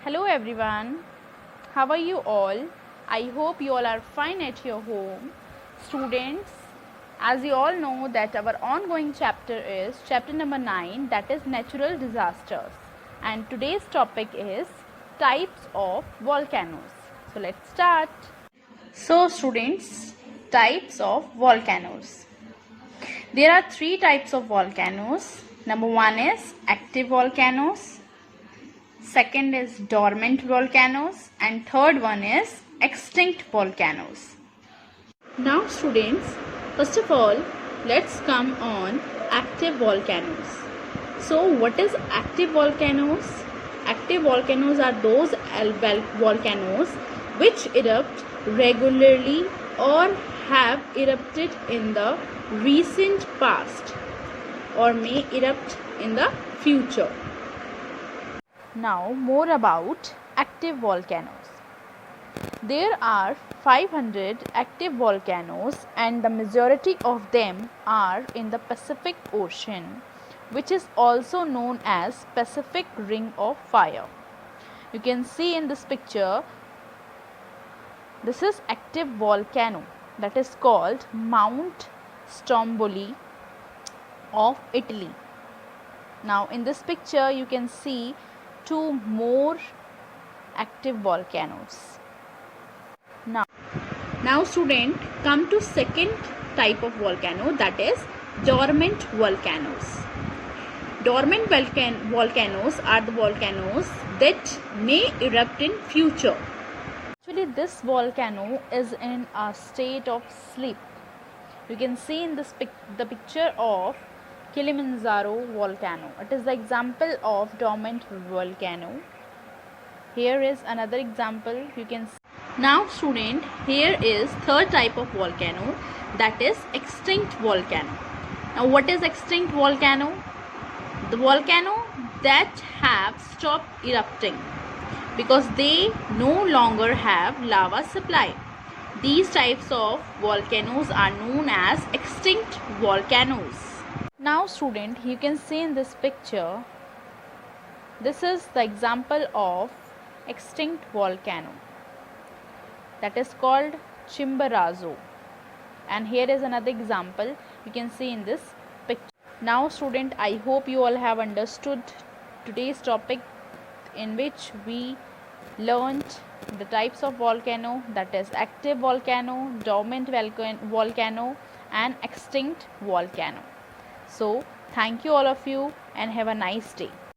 Hello everyone, how are you all? I hope you all are fine at your home. Students, as you all know that our ongoing chapter is chapter number 9, that is natural disasters, and today's topic is types of volcanoes. So let's start. So students, types of volcanoes. There are three types of volcanoes. Number 1 is active volcanoes. Second is dormant volcanoes, and third one is extinct volcanoes. Now students, first of all, let's come on active volcanoes. So what is active volcanoes? Active volcanoes are those volcanoes which erupt regularly or have erupted in the recent past or may erupt in the future. Now more about active volcanoes. There are 500 active volcanoes and the majority of them are in the Pacific Ocean, which is also known as Pacific Ring of Fire. You can see in this picture, this is active volcano that is called Mount Stromboli of Italy. Now in this picture you can see two more active volcanoes. Now student, come to second type of volcano, that is dormant volcanoes. Dormant volcanoes are the volcanoes that may erupt in future. Actually this volcano is in a state of sleep. You can see in this the picture of Kilimanjaro volcano. It is the example of dormant volcano. Here is another example you can see. Now student, here is third type of volcano, that is extinct volcano. Now what is extinct volcano? The volcano that have stopped erupting because they no longer have lava supply. These types of volcanoes are known as extinct volcanoes. Now student, you can see in this picture, this is the example of extinct volcano that is called Chimborazo, and here is another example you can see in this picture. Now student, I hope you all have understood today's topic, in which we learned the types of volcano, that is active volcano, dormant volcano and extinct volcano. So thank you all of you and have a nice day.